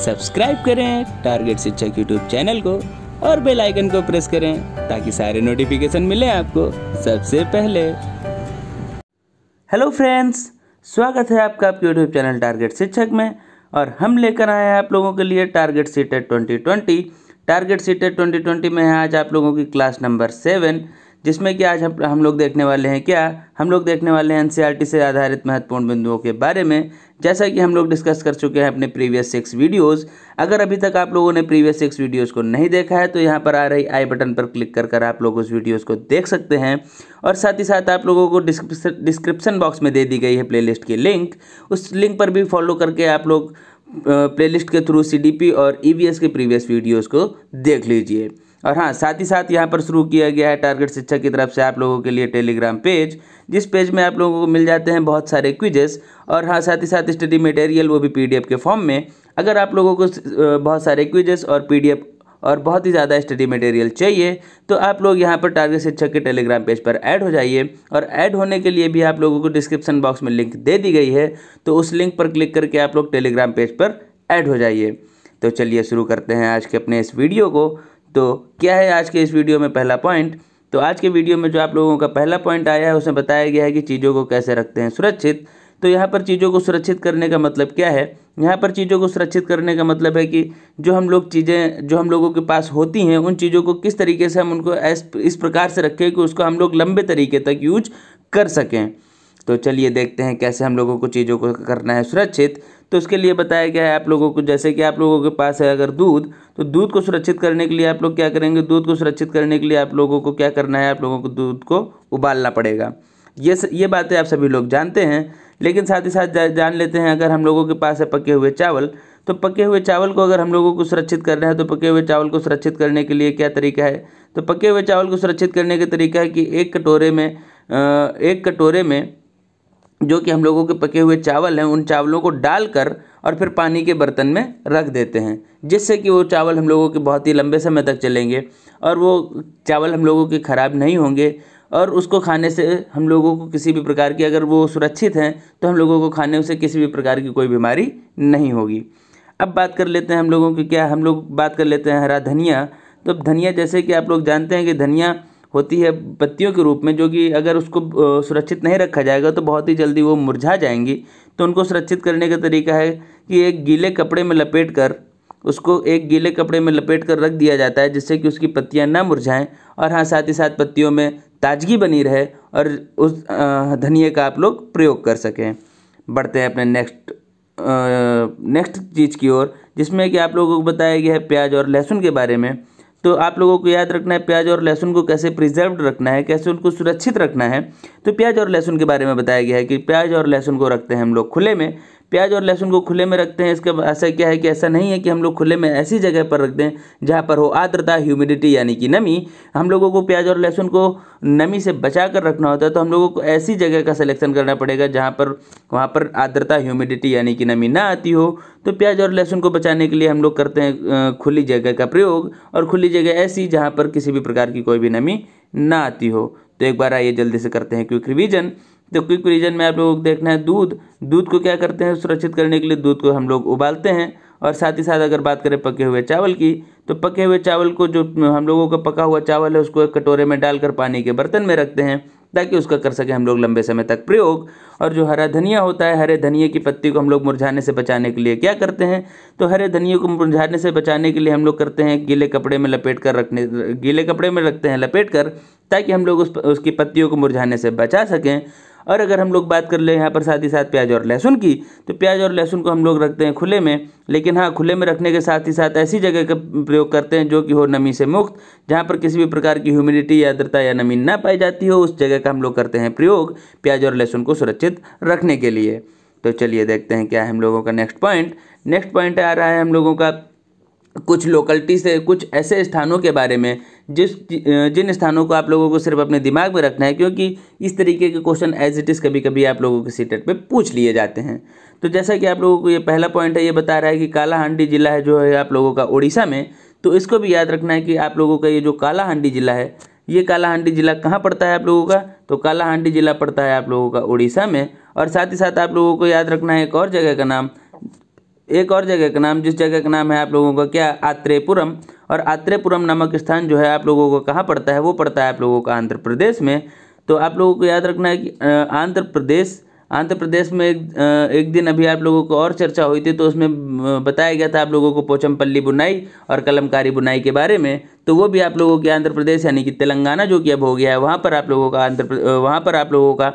Subscribe करें target शिक्षक YouTube channel को और बेल आइकन को प्रेस करें ताकि सारे नोटिफिकेशन मिले आपको सबसे पहले। हेलो फ्रेंड्स, स्वागत है आपका आपके यूट्यूब चैनल टारगेट शिक्षक में। और हम लेकर आए हैं आप लोगों के लिए टारगेट सीटेट 2020। टारगेट सीटेट 2020 में है आज आप लोगों की क्लास नंबर 7, जिसमें कि आज हम लोग देखने वाले हैं हम लोग देखने वाले हैं एनसीईआरटी से आधारित महत्वपूर्ण बिंदुओं के बारे में। जैसा कि हम लोग डिस्कस कर चुके हैं अपने प्रीवियस 6 वीडियोस। अगर अभी तक आप लोगों ने प्रीवियस 6 वीडियोस को नहीं देखा है तो यहाँ पर आ रही आई बटन पर क्लिक कर आप लोग उस वीडियोस को देख सकते हैं। और साथ ही साथ आप लोगों को डिस्क्रिप्शन बॉक्स में दे दी गई है प्लेलिस्ट की लिंक। उस लिंक पर भी फॉलो करके आप लोग प्लेलिस्ट के थ्रू सीडीपी और ईवीएस के प्रीवियस वीडियोस को देख लीजिए। और हाँ, साथ ही साथ यहाँ पर शुरू किया गया है टारगेट शिक्षक की तरफ से आप लोगों के लिए टेलीग्राम पेज, जिस पेज में आप लोगों को मिल जाते हैं बहुत सारे क्विजेस। और हाँ, साथ ही साथ स्टडी मटेरियल, वो भी पीडीएफ के फॉर्म में। अगर आप लोगों को बहुत सारे क्विजेस और पीडीएफ और बहुत ही ज़्यादा स्टडी मटेरियल चाहिए तो आप लोग यहाँ पर टारगेट शिक्षक के टेलीग्राम पेज पर ऐड हो जाइए। और ऐड होने के लिए भी आप लोगों को डिस्क्रिप्शन बॉक्स में लिंक दे दी गई है, तो उस लिंक पर क्लिक करके आप लोग टेलीग्राम पेज पर ऐड हो जाइए। तो चलिए शुरू करते हैं आज के अपने इस वीडियो को। तो क्या है आज के इस वीडियो में पहला पॉइंट? तो आज के वीडियो में जो आप लोगों का पहला पॉइंट आया है उसमें बताया गया है कि चीज़ों को कैसे रखते हैं सुरक्षित। तो यहाँ पर चीज़ों को सुरक्षित करने का मतलब क्या है? यहाँ पर चीज़ों को सुरक्षित करने का मतलब है कि जो हम लोगों के पास होती हैं उन चीज़ों को किस तरीके से हम उनको इस प्रकार से रखें कि उसको हम लोग लंबे तरीके तक यूज कर सकें। तो चलिए देखते हैं कैसे हम लोगों को चीज़ों को करना है सुरक्षित। तो उसके लिए बताया गया है आप लोगों को, जैसे कि आप लोगों के पास है अगर दूध, तो दूध को सुरक्षित करने के लिए आप लोग क्या करेंगे? दूध को सुरक्षित करने के लिए आप लोगों को क्या करना है? आप लोगों को दूध को उबालना पड़ेगा। ये बातें आप सभी लोग जानते हैं, लेकिन साथ ही साथ जान लेते हैं अगर हम लोगों के पास है पके हुए चावल, तो पके हुए चावल को अगर हम लोगों को सुरक्षित करना है तो पके हुए चावल को सुरक्षित करने के लिए क्या तरीका है? तो पके हुए चावल को सुरक्षित करने का तरीका है कि एक कटोरे में जो कि हम लोगों के पके हुए चावल हैं उन चावलों को डालकर और फिर पानी के बर्तन में रख देते हैं, जिससे कि वो चावल हम लोगों के बहुत ही लंबे समय तक चलेंगे और वो चावल हम लोगों के ख़राब नहीं होंगे। और उसको खाने से हम लोगों को किसी भी प्रकार की, अगर वो सुरक्षित हैं तो हम लोगों को खाने से किसी भी प्रकार की कोई बीमारी नहीं होगी। अब बात कर लेते हैं हम लोग बात कर लेते हैं हरा धनिया। तो धनिया, जैसे कि आप लोग जानते हैं कि धनिया होती है पत्तियों के रूप में, जो कि अगर उसको सुरक्षित नहीं रखा जाएगा तो बहुत ही जल्दी वो मुरझा जाएंगी। तो उनको सुरक्षित करने का तरीका है कि एक गीले कपड़े में लपेट कर रख दिया जाता है, जिससे कि उसकी पत्तियां ना मुरझाएं। और हाँ, साथ ही साथ पत्तियों में ताजगी बनी रहे और उस धनिया का आप लोग प्रयोग कर सकें। बढ़ते हैं अपने नेक्स्ट चीज़ की ओर, जिसमें कि आप लोगों को बताया गया है प्याज और लहसुन के बारे में। तो आप लोगों को याद रखना है प्याज और लहसुन को कैसे प्रिजर्व्ड रखना है, कैसे उनको सुरक्षित रखना है। तो प्याज और लहसुन के बारे में बताया गया है कि प्याज और लहसुन को रखते हैं हम लोग खुले में। प्याज और लहसुन को खुले में रखते हैं, इसका ऐसा क्या है कि ऐसा नहीं है कि हम लोग खुले में ऐसी जगह पर रख दें जहाँ पर हो आर्द्रता, ह्यूमिडिटी यानी कि नमी। हम लोगों को प्याज और लहसुन को नमी से बचा कर रखना होता है, तो हम लोगों को ऐसी जगह का सिलेक्शन करना पड़ेगा वहाँ पर आर्द्रता, ह्यूमिडिटी यानी कि नमी ना आती हो। तो प्याज और लहसुन को बचाने के लिए हम लोग करते हैं खुली जगह का प्रयोग, और खुली जगह ऐसी जहाँ पर किसी भी प्रकार की कोई भी नमी ना आती हो। तो एक बार आइए जल्दी से करते हैं क्विक रिवीजन। तो क्विक रिवीजन में आप लोगों को देखना है दूध को क्या करते हैं सुरक्षित करने के लिए? दूध को हम लोग उबालते हैं। और साथ ही साथ अगर बात करें पके हुए चावल की, तो पके हुए चावल को, जो हम लोगों का पका हुआ चावल है, उसको एक कटोरे में डालकर पानी के बर्तन में रखते हैं ताकि उसका कर सकें हम लोग लंबे समय तक प्रयोग। और जो हरा धनिया होता है, हरे धनिए की पत्ती को हम लोग मुरझाने से बचाने के लिए क्या करते हैं? तो हरे धनिए को मुरझाने से बचाने के लिए हम लोग करते हैं गीले कपड़े में रखते हैं लपेट कर, ताकि हम लोग उसकी पत्तियों को मुरझाने से बचा सकें। और अगर हम लोग बात कर ले यहाँ पर साथ ही साथ प्याज और लहसुन की, तो प्याज और लहसुन को हम लोग रखते हैं खुले में, लेकिन हाँ, खुले में रखने के साथ ही साथ ऐसी जगह का प्रयोग करते हैं जो कि हो नमी से मुक्त, जहाँ पर किसी भी प्रकार की ह्यूमिडिटी या आर्द्रता या नमी ना पाई जाती हो, उस जगह का हम लोग करते हैं प्रयोग प्याज और लहसुन को सुरक्षित रखने के लिए। तो चलिए देखते हैं क्या है हम लोगों का नेक्स्ट पॉइंट आ रहा है हम लोगों का कुछ लोकेलिटी से, कुछ ऐसे स्थानों के बारे में जिन स्थानों को आप लोगों को सिर्फ अपने दिमाग में रखना है, क्योंकि इस तरीके के क्वेश्चन एज इट इज़ कभी कभी आप लोगों के सीटेट पे पूछ लिए जाते हैं। तो जैसा कि आप लोगों को ये पहला पॉइंट है, ये बता रहा है कि कालाहांडी जिला है जो है आप लोगों का उड़ीसा में। तो इसको भी याद रखना है कि आप लोगों का ये जो कालाहांडी जिला है, ये कालाहांडी जिला कहाँ पड़ता है आप लोगों का? तो कालाहांडी जिला पड़ता है आप लोगों का उड़ीसा में। और साथ ही साथ आप लोगों को याद रखना है एक और जगह का नाम, एक और जगह का नाम, जिस जगह का नाम है आप लोगों का क्या, आत्रेयपुरम। और आत्रेयपुरम नामक स्थान जो है आप लोगों को कहाँ पड़ता है, वो पड़ता है आप लोगों का आंध्र प्रदेश में। तो आप लोगों को याद रखना है कि आंध्र प्रदेश में एक दिन अभी आप लोगों को और चर्चा हुई थी, तो उसमें बताया गया था आप लोगों को पोचमपल्ली बुनाई और कलमकारी बुनाई के बारे में। तो वो भी आप लोगों के आंध्र प्रदेश यानी कि तेलंगाना जो कि अब हो गया है, वहाँ पर आप लोगों का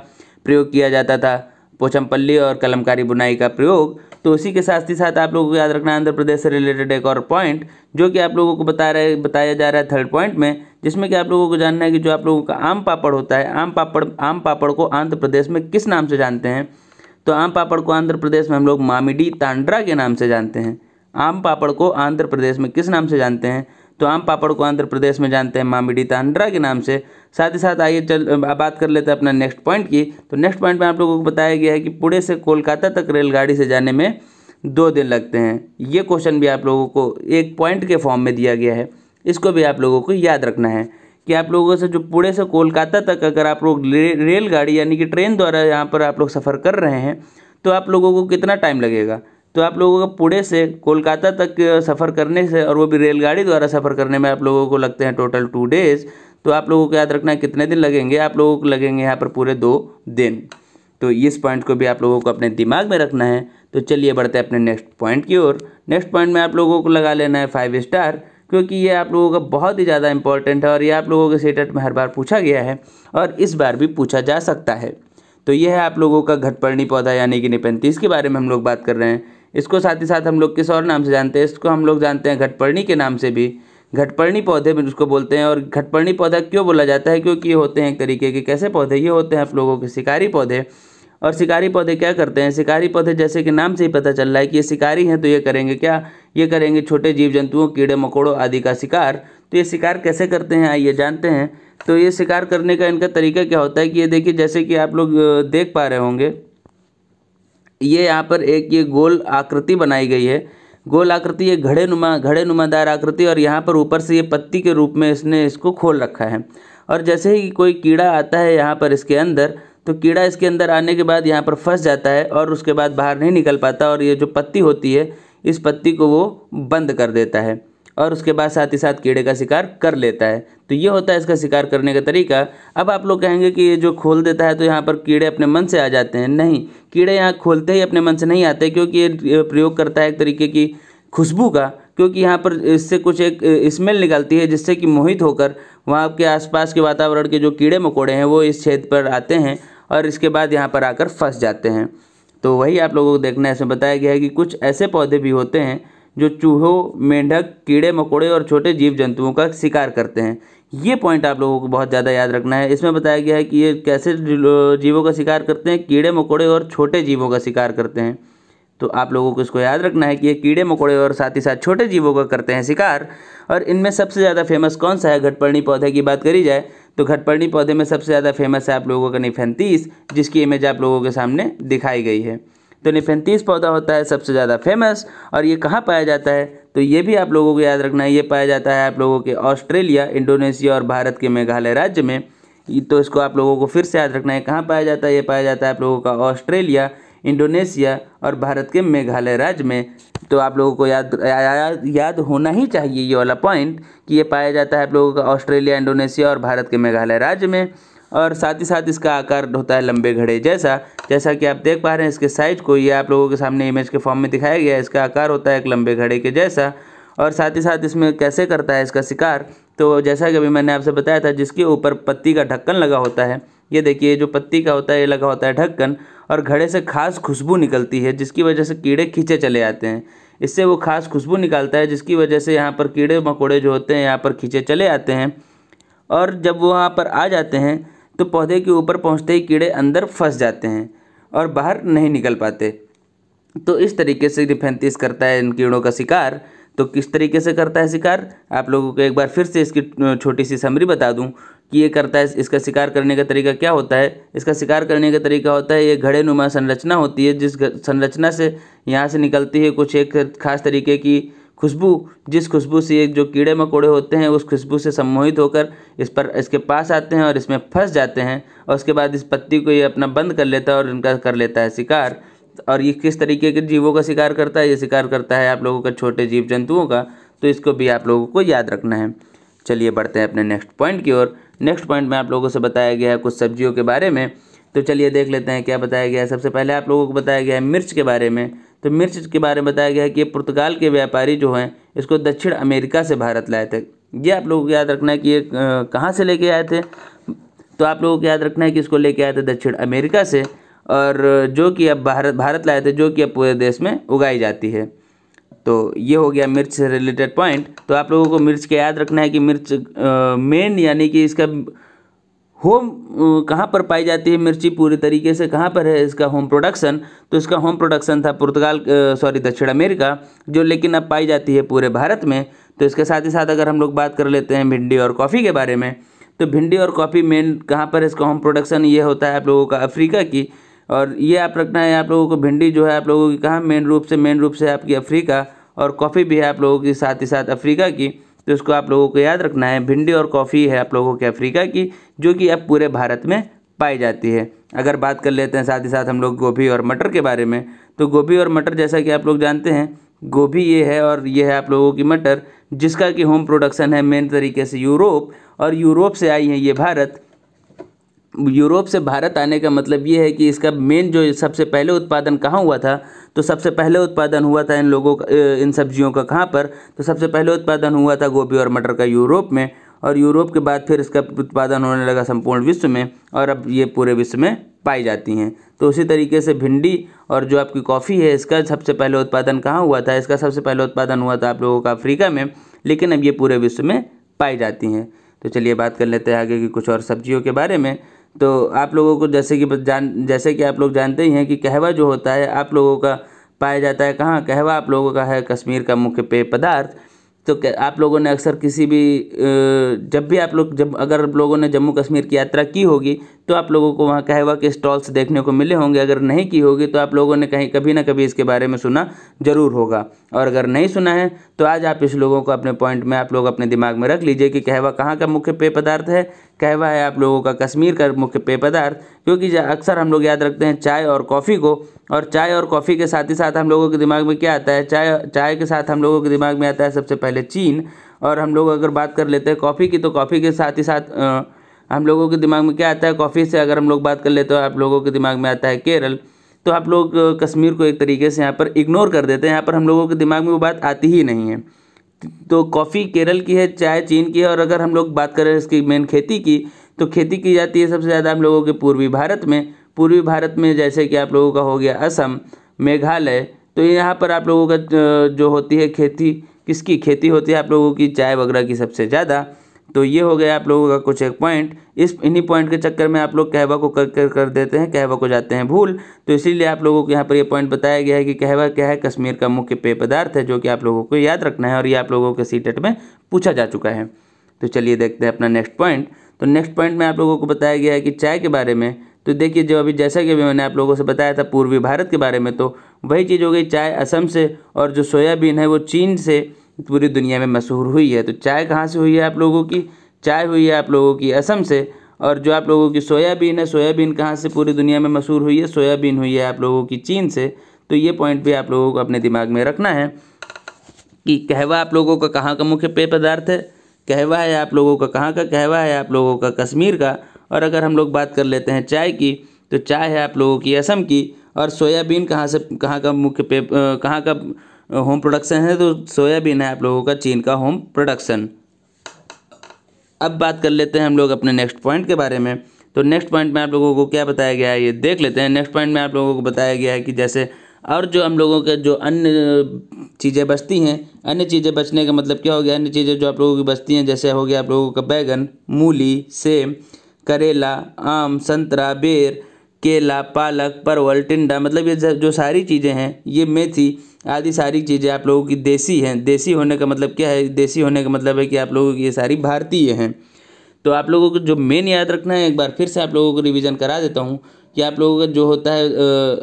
प्रयोग किया जाता था पोचमपल्ली और कलमकारी बुनाई का प्रयोग। तो उसी के साथ ही साथ आप लोगों को याद रखना है आंध्र प्रदेश से रिलेटेड एक और पॉइंट जो कि आप लोगों को बताया जा रहा है थर्ड पॉइंट में, जिसमें कि आप लोगों को जानना है कि जो आप लोगों का आम पापड़ होता है, आम पापड़ को आंध्र प्रदेश में किस नाम से जानते हैं। तो आम पापड़ को आंध्र प्रदेश में हम लोग मामिडी तांड्रा के नाम से जानते हैं। आम पापड़ को आंध्र प्रदेश में किस नाम से जानते हैं, तो आम पापड़ को आंध्र प्रदेश में जानते हैं मामिडी तांड्रा के नाम से। साथ ही साथ आइए बात कर लेते हैं अपना नेक्स्ट पॉइंट की। तो नेक्स्ट पॉइंट में आप लोगों को बताया गया है कि पुणे से कोलकाता तक रेलगाड़ी से जाने में 2 दिन लगते हैं। ये क्वेश्चन भी आप लोगों को एक पॉइंट के फॉर्म में दिया गया है, इसको भी आप लोगों को याद रखना है कि आप लोगों से जो पुणे से कोलकाता तक अगर आप लोग रेलगाड़ी यानी कि ट्रेन द्वारा यहाँ पर आप लोग सफ़र कर रहे हैं तो आप लोगों को कितना टाइम लगेगा। तो आप लोगों को पुणे से कोलकाता तक सफ़र करने से, और वो भी रेलगाड़ी द्वारा सफ़र करने में आप लोगों को लगते हैं टोटल 2 डेज़। तो आप लोगों को याद रखना है कितने दिन लगेंगे, आप लोगों को लगेंगे यहाँ पर पूरे 2 दिन। तो इस पॉइंट को भी आप लोगों को अपने दिमाग में रखना है। तो चलिए बढ़ते हैं अपने नेक्स्ट पॉइंट की ओर। नेक्स्ट पॉइंट में आप लोगों को लगा लेना है 5 स्टार, क्योंकि ये आप लोगों का बहुत ही ज़्यादा इंपॉर्टेंट है और ये आप लोगों के सेटेट में हर बार पूछा गया है और इस बार भी पूछा जा सकता है। तो ये है आप लोगों का घटपर्णी पौधा यानी कि निपेंथिस के बारे में हम लोग बात कर रहे हैं। इसको साथ ही साथ हम लोग किस और नाम से जानते हैं, इसको हम लोग जानते हैं घटपर्णी के नाम से भी, घटपर्णी पौधे में उसको बोलते हैं। और घटपर्णी पौधा क्यों बोला जाता है, क्योंकि ये होते हैं एक तरीके के कैसे पौधे, ये होते हैं आप लोगों के शिकारी पौधे। और शिकारी पौधे क्या करते हैं, शिकारी पौधे जैसे कि नाम से ही पता चल रहा है कि ये शिकारी हैं, तो ये करेंगे क्या, ये करेंगे छोटे जीव जंतुओं, कीड़े मकोड़ों आदि का शिकार। तो ये शिकार कैसे करते हैं आइए जानते हैं। तो ये शिकार करने का इनका तरीका क्या होता है कि ये देखिए, जैसे कि आप लोग देख पा रहे होंगे, ये यहाँ पर एक ये गोल आकृति बनाई गई है, गोल आकृति, ये घड़ेनुमादार आकृति, और यहाँ पर ऊपर से ये पत्ती के रूप में इसने इसको खोल रखा है। और जैसे ही कोई कीड़ा आता है यहाँ पर इसके अंदर, तो कीड़ा इसके अंदर आने के बाद यहाँ पर फंस जाता है और उसके बाद बाहर नहीं निकल पाता, और ये जो पत्ती होती है इस पत्ती को वो बंद कर देता है और उसके बाद साथ ही साथ कीड़े का शिकार कर लेता है। तो ये होता है इसका शिकार करने का तरीका। अब आप लोग कहेंगे कि ये जो खोल देता है तो यहाँ पर कीड़े अपने मन से आ जाते हैं। नहीं, कीड़े यहाँ खोलते ही अपने मन से नहीं आते, क्योंकि ये प्रयोग करता है एक तरीके की खुशबू का, क्योंकि यहाँ पर इससे कुछ एक स्मेल निकलती है जिससे कि मोहित होकर वहाँ के आसपास के वातावरण के जो कीड़े मकोड़े हैं वो इस क्षेत्र पर आते हैं और इसके बाद यहाँ पर आकर फंस जाते हैं। तो वही आप लोगों को देखना है। इसमें बताया गया है कि कुछ ऐसे पौधे भी होते हैं जो चूहों, मेंढक, कीड़े मकोड़े और छोटे जीव जंतुओं का शिकार करते हैं। ये पॉइंट आप लोगों को बहुत ज़्यादा याद रखना है। इसमें बताया गया है कि ये कैसे जीवों का शिकार करते हैं, कीड़े मकोड़े और छोटे जीवों का शिकार करते हैं। तो आप लोगों को इसको याद रखना है कि ये कीड़े मकोड़े और साथ ही साथ छोटे जीवों का करते हैं शिकार। और इनमें सबसे ज़्यादा फेमस कौन सा है, घटपर्णी पौधे की बात करी जाए तो घटपर्णी पौधे में सबसे ज़्यादा फेमस है आप लोगों का निफेंथिस, जिसकी इमेज आप लोगों के सामने दिखाई गई है। तो निफेंथिस पौधा होता है सबसे ज़्यादा फेमस। और ये कहाँ पाया जाता है, तो ये भी आप लोगों को याद रखना है। ये पाया जाता है आप लोगों के ऑस्ट्रेलिया, इंडोनेशिया और भारत के मेघालय राज्य में। तो इसको आप लोगों को फिर से याद रखना है, कहाँ पाया जाता है, ये पाया जाता है आप लोगों का ऑस्ट्रेलिया, इंडोनेशिया और भारत के मेघालय राज्य में। तो आप लोगों को याद होना ही चाहिए ये वाला पॉइंट कि ये पाया जाता है आप लोगों का ऑस्ट्रेलिया, इंडोनेशिया और भारत के मेघालय राज्य में। और साथ ही साथ इसका आकार होता है लंबे घड़े जैसा कि आप देख पा रहे हैं इसके साइज को, ये आप लोगों के सामने इमेज के फॉर्म में दिखाया गया है। इसका आकार होता है एक लंबे घड़े के जैसा। और साथ ही साथ इसमें कैसे करता है इसका शिकार, तो जैसा कि अभी मैंने आपसे बताया था, जिसके ऊपर पत्ती का ढक्कन लगा होता है, ये देखिए जो पत्ती का होता है ये लगा होता है ढक्कन, और घड़े से खास खुशबू निकलती है जिसकी वजह से कीड़े खींचे चले आते हैं। इससे वो खास खुशबू निकालता है जिसकी वजह से यहाँ पर कीड़े मकोड़े जो होते हैं यहाँ पर खींचे चले आते हैं। और जब वो वहाँ पर आ जाते हैं तो पौधे के ऊपर पहुँचते ही कीड़े अंदर फंस जाते हैं और बाहर नहीं निकल पाते। तो इस तरीके से निफेंथिस करता है इन कीड़ों का शिकार। तो किस तरीके से करता है शिकार, आप लोगों को एक बार फिर से इसकी छोटी सी समरी बता दूं कि ये करता है, इसका शिकार करने का तरीका क्या होता है। इसका शिकार करने का तरीका होता है, ये घड़ेनुमा संरचना होती है, जिस संरचना से यहाँ से निकलती है कुछ एक खास तरीके की खुशबू, जिस खुशबू से ये जो कीड़े मकोड़े होते हैं उस खुशबू से सम्मोहित होकर इसके पास आते हैं और इसमें फंस जाते हैं। और उसके बाद इस पत्ती को ये अपना बंद कर लेता है और इनका कर लेता है शिकार। और ये किस तरीके के जीवों का शिकार करता है, ये शिकार करता है आप लोगों का छोटे जीव जंतुओं का। तो इसको भी आप लोगों को याद रखना है। चलिए बढ़ते हैं अपने नेक्स्ट पॉइंट की ओर। नेक्स्ट पॉइंट में आप लोगों से बताया गया है कुछ सब्जियों के बारे में। तो चलिए देख लेते हैं क्या बताया गया है। सबसे पहले आप लोगों को बताया गया है मिर्च के बारे में। तो मिर्च के बारे में बताया गया है कि ये पुर्तगाल के व्यापारी जो हैं इसको दक्षिण अमेरिका से भारत लाए थे। ये आप लोगों को याद रखना है कि ये कहाँ से लेके आए थे। तो आप लोगों को याद रखना है कि इसको लेके आए थे दक्षिण अमेरिका से, और जो कि अब भारत लाए थे, जो कि अब पूरे देश में उगाई जाती है। तो ये हो गया मिर्च से रिलेटेड पॉइंट। तो आप लोगों को मिर्च के याद रखना है कि मिर्च मेन यानी कि इसका होम कहाँ पर पाई जाती है मिर्ची पूरी तरीके से, कहाँ पर है इसका होम प्रोडक्शन। तो इसका होम प्रोडक्शन था दक्षिण अमेरिका, जो लेकिन अब पाई जाती है पूरे भारत में। तो इसके साथ ही साथ अगर हम लोग बात कर लेते हैं भिंडी और कॉफ़ी के बारे में, तो भिंडी और कॉफ़ी मेन कहाँ पर इसका होम प्रोडक्शन ये होता है आप लोगों का अफ्रीका की। और ये आप रखना है आप लोगों को, भिंडी जो है आप लोगों की कहाँ मेन रूप से आपकी अफ्रीका, और कॉफ़ी भी है आप लोगों की साथ ही साथ अफ्रीका की। तो इसको आप लोगों को याद रखना है, भिंडी और कॉफ़ी है आप लोगों के अफ्रीका की, जो कि अब पूरे भारत में पाई जाती है। अगर बात कर लेते हैं साथ ही साथ हम लोग गोभी और मटर के बारे में, तो गोभी और मटर जैसा कि आप लोग जानते हैं, गोभी ये है और ये है आप लोगों की मटर, जिसका कि होम प्रोडक्शन है मेन तरीके से यूरोप, और यूरोप से आई है ये भारत। यूरोप से भारत आने का मतलब ये है कि इसका मेन जो सबसे पहले उत्पादन कहाँ हुआ था। तो सबसे पहले उत्पादन हुआ था इन सब्जियों का कहाँ पर। तो सबसे पहले उत्पादन हुआ था गोभी और मटर का यूरोप में, और यूरोप के बाद फिर इसका उत्पादन होने लगा संपूर्ण विश्व में, और अब ये पूरे विश्व में पाई जाती हैं। तो उसी तरीके से भिंडी और जो आपकी कॉफ़ी है, इसका सबसे पहले उत्पादन कहाँ हुआ था। इसका सबसे पहले उत्पादन हुआ था आप लोगों का अफ्रीका में, लेकिन अब ये पूरे विश्व में पाई जाती हैं। तो चलिए बात कर लेते हैं आगे की कुछ और सब्जियों के बारे में। तो आप लोगों को जैसे कि आप लोग जानते ही हैं कि कहवा जो होता है आप लोगों का पाया जाता है कहाँ। कहवा आप लोगों का है कश्मीर का मुख्य पेय पदार्थ। तो आप लोगों ने अक्सर किसी भी अगर आप लोगों ने जम्मू कश्मीर की यात्रा की होगी, तो आप लोगों को वहाँ कहवा के स्टॉल्स देखने को मिले होंगे। अगर नहीं की होगी तो आप लोगों ने कभी ना कभी इसके बारे में सुना जरूर होगा, और अगर नहीं सुना है तो आज आप इस लोगों को अपने पॉइंट में आप लोग अपने दिमाग में रख लीजिए कि कहवा कहाँ का मुख्य पेय पदार्थ है। कहवा है आप लोगों का कश्मीर का मुख्य पेय पदार्थ, क्योंकि अक्सर हम लोग याद रखते हैं चाय और कॉफ़ी को, और चाय और कॉफ़ी के साथ ही साथ हम लोगों के दिमाग में क्या आता है, चाय के साथ हम लोगों के दिमाग में आता है सबसे पहले चीन। और हम लोग अगर बात कर लेते हैं कॉफ़ी की, तो कॉफ़ी के साथ ही साथ हम लोगों के दिमाग में क्या आता है, कॉफ़ी से अगर हम लोग बात कर लेते हैं आप लोगों के दिमाग में आता है केरल। तो आप लोग कश्मीर को एक तरीके से यहाँ पर इग्नोर कर देते हैं, यहाँ पर हम लोगों के दिमाग में वो बात आती ही नहीं है। तो कॉफ़ी केरल की है, चाय चीन की है। और अगर हम लोग बात करें इसकी मेन खेती की, तो खेती की जाती है सबसे ज़्यादा हम लोगों के पूर्वी भारत में जैसे कि आप लोगों का हो गया असम, मेघालय। तो यहाँ पर आप लोगों का जो होती है खेती, किसकी खेती होती है आप लोगों की, चाय वगैरह की सबसे ज़्यादा। तो ये हो गया आप लोगों का कुछ एक पॉइंट। इन्हीं पॉइंट के चक्कर में आप लोग कहवा को कर देते हैं, कहवा को जाते हैं भूल। तो इसीलिए आप लोगों को यहाँ पर ये पॉइंट बताया गया है कि कहवा क्या है, कश्मीर का मुख्य पेय पदार्थ है, जो कि आप लोगों को याद रखना है, और ये आप लोगों के सीटेट में पूछा जा चुका है। तो चलिए देखते हैं अपना नेक्स्ट पॉइंट। तो नेक्स्ट पॉइंट में आप लोगों को बताया गया है कि चाय के बारे में। तो देखिए जैसा कि मैंने आप लोगों से बताया था पूर्वी भारत के बारे में, तो वही चीज़ हो गई, चाय असम से, और जो सोयाबीन है वो चीन से पूरी दुनिया में मशहूर हुई है। तो चाय कहाँ से हुई है आप लोगों की, चाय हुई है आप लोगों की असम से। और जो आप लोगों की सोयाबीन है, सोयाबीन कहाँ से पूरी दुनिया में मशहूर हुई है, सोयाबीन हुई है आप लोगों की चीन से। तो ये पॉइंट भी आप लोगों को अपने दिमाग में रखना है कि कहवा आप लोगों का कहाँ का मुख्य पेय पदार्थ है। कहवा है आप लोगों का कहाँ का, कहवा है आप लोगों का कश्मीर का। और अगर हम लोग बात कर लेते हैं चाय की, तो चाय है आप लोगों की असम की। और सोयाबीन कहाँ का मुख्य पेय, कहाँ का होम प्रोडक्शन है, तो सोयाबीन है आप लोगों का चीन का होम प्रोडक्शन। अब बात कर लेते हैं हम लोग अपने नेक्स्ट पॉइंट के बारे में। तो नेक्स्ट पॉइंट में आप लोगों को क्या बताया गया है ये देख लेते हैं। नेक्स्ट पॉइंट में आप लोगों को बताया गया है कि जैसे और जो हम लोगों के जो अन्य चीज़ें बचती हैं, अन्य चीज़ें बचने का मतलब क्या हो गया, अन्य चीज़ें जो आप लोगों की बचती हैं, जैसे हो गया आप लोगों का बैगन, मूली, सेब, करेला, आम, संतरा, बेर, केला, पालक, परवल, टिंडा, मतलब ये जो सारी चीज़ें हैं, ये मेथी आदि सारी चीज़ें आप लोगों की देसी हैं। देसी होने का मतलब क्या है, देसी होने का मतलब है कि आप लोगों की ये सारी भारतीय हैं। तो आप लोगों को जो मेन याद रखना है, एक बार फिर से आप लोगों को रिवीजन करा देता हूँ कि आप लोगों का जो होता है,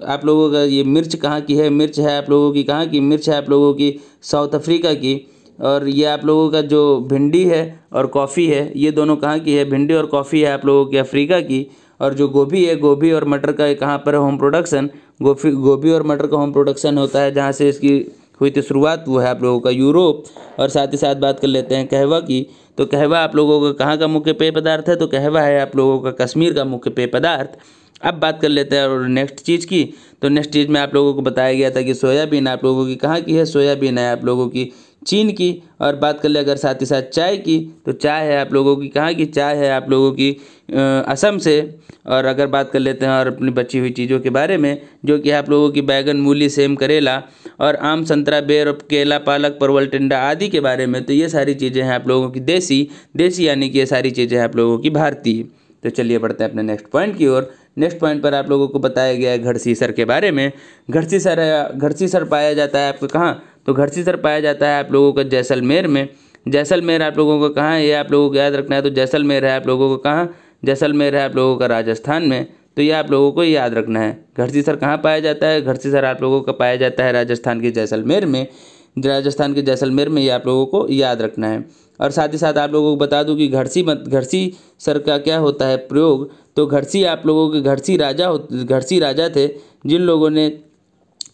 आप लोगों का ये मिर्च कहाँ की है, मिर्च है आप लोगों की कहाँ की, मिर्च है आप लोगों की साउथ अफ्रीका की। और ये आप लोगों का जो भिंडी है और कॉफ़ी है, ये दोनों कहाँ की है, भिंडी और कॉफ़ी है आप लोगों की अफ्रीका की। और जो गोभी है, गोभी और मटर का कहाँ पर होम प्रोडक्शन, गोभी और मटर का होम प्रोडक्शन होता है जहाँ से इसकी हुई थी शुरुआत, वो है आप लोगों का यूरोप। और साथ ही साथ बात कर लेते हैं कहवा की। तो कहवा आप लोगों का कहाँ का मुख्य पेय पदार्थ है, तो कहवा है आप लोगों का कश्मीर का मुख्य पेय पदार्थ। अब बात कर लेते हैं और नेक्स्ट चीज़ की। तो नेक्स्ट चीज़ में आप लोगों को बताया गया था कि सोयाबीन आप लोगों की कहाँ की है, सोयाबीन है आप लोगों की चीन की। और बात कर ले अगर साथ ही साथ चाय की, तो चाय है आप लोगों की कहाँ की, चाय है आप लोगों की असम से। और अगर बात कर लेते हैं और अपनी बची हुई चीज़ों के बारे में, जो कि आप लोगों की बैगन, मूली, सेम, करेला और आम, संतरा, बेर, केला, पालक, परवल, टिंडा आदि के बारे में, तो ये सारी चीज़ें हैं आप लोगों की देसी यानी कि ये सारी चीज़ें हैं आप लोगों की भारतीय। तो चलिए बढ़ते हैं अपने नेक्स्ट पॉइंट की ओर। नेक्स्ट पॉइंट पर आप लोगों को बताया गया है घड़सीसर के बारे में। घड़सीसर पाया जाता है आपको कहाँ, तो घड़सीसर पाया जाता है आप लोगों का जैसलमेर में। जैसलमेर आप लोगों को कहाँ है, ये आप लोगों को याद रखना है। तो जैसलमेर है आप लोगों को कहाँ, जैसलमेर है आप लोगों का राजस्थान में। तो ये आप लोगों को याद रखना है। घड़सीसर कहाँ पाया जाता है, घड़सीसर आप लोगों का पाया जाता है राजस्थान के जैसलमेर में। राजस्थान के जैसलमेर में ये आप लोगों को याद रखना है। और साथ ही साथ आप लोगों को बता दूं कि घड़सीसर का क्या होता है प्रयोग। तो घड़सी आप लोगों के घड़सी राजा थे जिन लोगों ने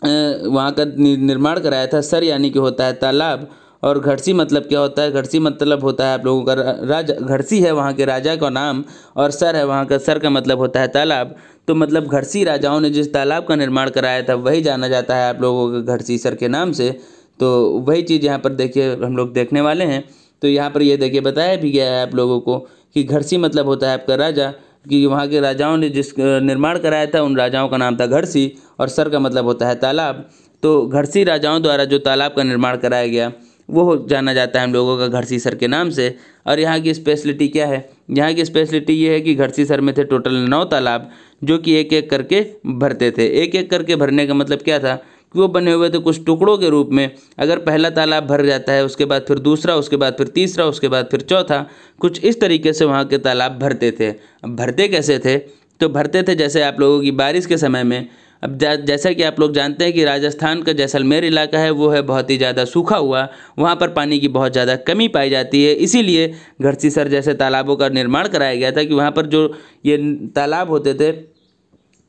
वहाँ का निर्माण कराया था। सर यानी कि होता है तालाब, और घड़सी मतलब क्या होता है, घड़सी मतलब होता है आप लोगों का राजा। घड़सी है वहाँ के राजा का नाम, और सर है वहाँ का, सर का मतलब होता है तालाब। तो मतलब घड़सी राजाओं ने जिस तालाब का निर्माण कराया था वही जाना जाता है आप लोगों के घड़सीसर के नाम से। तो वही चीज़ यहाँ पर देखिए हम लोग देखने वाले हैं। तो यहाँ पर ये देखिए बताया भी गया है आप लोगों को कि घड़सी मतलब होता है आपका राजा, कि वहाँ के राजाओं ने जिस निर्माण कराया था उन राजाओं का नाम था घड़सी, और सर का मतलब होता है तालाब। तो घड़सी राजाओं द्वारा जो तालाब का निर्माण कराया गया वो जाना जाता है हम लोगों का घड़सीसर के नाम से। और यहाँ की स्पेशलिटी क्या है, यहाँ की स्पेशलिटी ये है कि घड़सीसर में थे टोटल 9 तालाब, जो कि एक एक करके भरते थे। एक एक करके भरने का मतलब क्या था कि वो बने हुए थे कुछ टुकड़ों के रूप में। अगर पहला तालाब भर जाता है, उसके बाद फिर दूसरा, उसके बाद फिर तीसरा, उसके बाद फिर चौथा, कुछ इस तरीके से वहाँ के तालाब भरते थे। अब भरते कैसे थे, तो भरते थे जैसे आप लोगों की बारिश के समय में। अब जैसा कि आप लोग जानते हैं कि राजस्थान का जैसलमेर इलाका है वो है बहुत ही ज़्यादा सूखा हुआ, वहाँ पर पानी की बहुत ज़्यादा कमी पाई जाती है। इसीलिए घड़सीसर जैसे तालाबों का निर्माण कराया गया था कि वहाँ पर जो ये तालाब होते थे,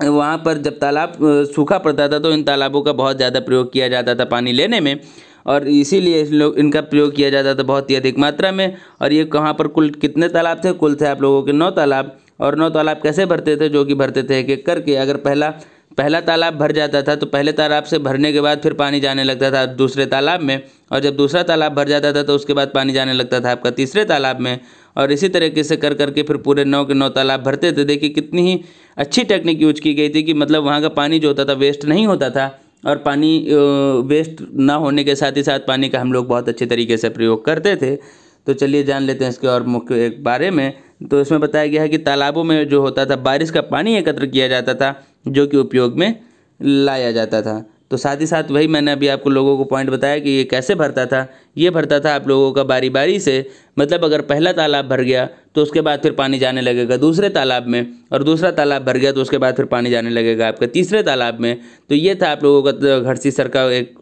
वहाँ पर जब तालाब सूखा पड़ता था तो इन तालाबों का बहुत ज़्यादा प्रयोग किया जाता था पानी लेने में, और इसीलिए इनका प्रयोग किया जाता था बहुत ही अधिक मात्रा में। और ये कहाँ पर कुल कितने तालाब थे, कुल थे आप लोगों के 9 तालाब। और 9 तालाब कैसे भरते थे, जो कि भरते थे एक एक करके। अगर पहला तालाब भर जाता था तो पहले तालाब से भरने के बाद फिर पानी जाने लगता था दूसरे तालाब में, और जब दूसरा तालाब भर जाता था तो उसके बाद पानी जाने लगता था आपका तीसरे तालाब में। और इसी तरीके से कर करके फिर पूरे 9 के 9 तालाब भरते थे। देखिए कितनी ही अच्छी टेक्निक यूज की गई थी कि मतलब वहाँ का पानी जो होता था वेस्ट नहीं होता था, और पानी वेस्ट ना होने के साथ ही साथ पानी का हम लोग बहुत अच्छे तरीके से प्रयोग करते थे। तो चलिए जान लेते हैं इसके और मुख्य एक बारे में। तो इसमें बताया गया है कि तालाबों में जो होता था बारिश का पानी एकत्र किया जाता था, जो कि उपयोग में लाया जाता था। तो साथ ही साथ वही मैंने अभी आपको लोगों को पॉइंट बताया कि ये कैसे भरता था। ये भरता था आप लोगों का बारी बारी से, मतलब अगर पहला तालाब भर गया तो उसके बाद फिर पानी जाने लगेगा दूसरे तालाब में, और दूसरा तालाब भर गया तो उसके बाद फिर पानी जाने लगेगा आपका तीसरे तालाब में। तो ये था आप लोगों का घड़सीसर का एक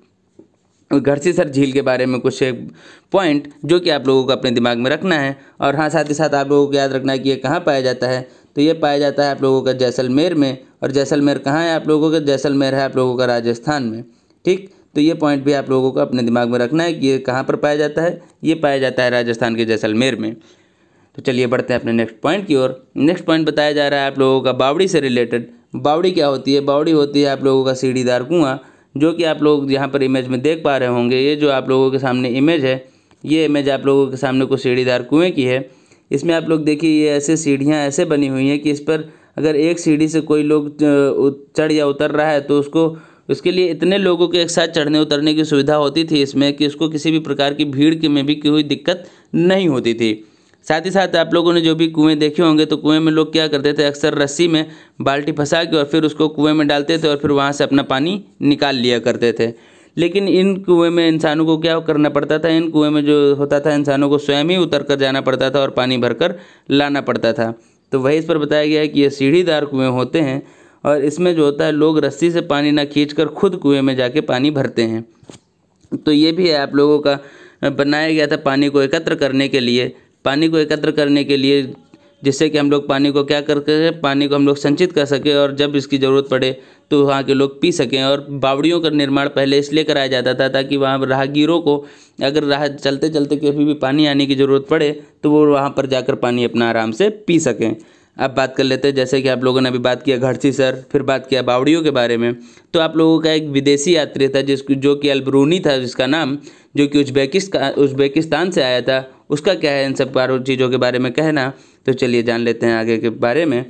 घड़सीसर झील के बारे में कुछ एक पॉइंट जो कि आप लोगों को अपने दिमाग में रखना है। और हाँ, साथ ही साथ आप लोगों को याद रखना है कि ये कहाँ पाया जाता है। तो ये पाया जाता है आप लोगों का जैसलमेर में। और जैसलमेर कहाँ है आप लोगों का, जैसलमेर है आप लोगों का राजस्थान में। ठीक, तो ये पॉइंट भी आप लोगों को अपने दिमाग में रखना है कि ये कहाँ पर पाया जाता है। ये पाया जाता है राजस्थान के जैसलमेर में। तो चलिए बढ़ते हैं अपने नेक्स्ट पॉइंट की ओर। नेक्स्ट पॉइंट बताया जा रहा है आप लोगों का बावड़ी से रिलेटेड। बावड़ी क्या होती है, बावड़ी होती है आप लोगों का सीढ़ीदार कुआँ, जो कि आप लोग यहाँ पर इमेज में देख पा रहे होंगे। ये जो आप लोगों के सामने इमेज है, ये इमेज आप लोगों के सामने कुछ सीढ़ीदार कुएँ की है। इसमें आप लोग देखिए ये ऐसे सीढ़ियाँ ऐसे बनी हुई हैं कि इस पर अगर एक सीढ़ी से कोई लोग चढ़ या उतर रहा है तो उसके लिए इतने लोगों के एक साथ चढ़ने उतरने की सुविधा होती थी इसमें कि उसको किसी भी प्रकार की भीड़ की में भी कोई दिक्कत नहीं होती थी। साथ ही साथ आप लोगों ने जो भी कुएं देखे होंगे तो कुएं में लोग क्या करते थे, अक्सर रस्सी में बाल्टी फंसा के और फिर उसको कुएं में डालते थे और फिर वहाँ से अपना पानी निकाल लिया करते थे। लेकिन इन कुएं में इंसानों को क्या करना पड़ता था, इन कुएं में जो होता था इंसानों को स्वयं ही उतर कर जाना पड़ता था और पानी भरकर लाना पड़ता था। तो वही इस पर बताया गया है कि ये सीढ़ीदार कुएं होते हैं, और इसमें जो होता है लोग रस्सी से पानी ना खींचकर खुद कुएं में जाके पानी भरते हैं। तो ये भी है आप लोगों का बनाया गया था पानी को एकत्र करने के लिए। पानी को एकत्र करने के लिए जिससे कि हम लोग पानी को क्या करके पानी को हम लोग संचित कर सकें और जब इसकी ज़रूरत पड़े तो वहाँ के लोग पी सकें। और बावड़ियों का निर्माण पहले इसलिए कराया जाता था ताकि वहाँ राहगीरों को अगर राह चलते चलते कभी भी पानी आने की ज़रूरत पड़े तो वो वहाँ पर जाकर पानी अपना आराम से पी सकें। अब बात कर लेते हैं, जैसे कि आप लोगों ने अभी बात किया घड़सीसर, फिर बात किया बावड़ियों के बारे में। तो आप लोगों का एक विदेशी यात्री था जो कि अलबरूनी था जिसका नाम, जो कि उज्बेकिस्तान से आया था। उसका क्या है इन सब चीज़ों के बारे में कहना, तो चलिए जान लेते हैं आगे के बारे में।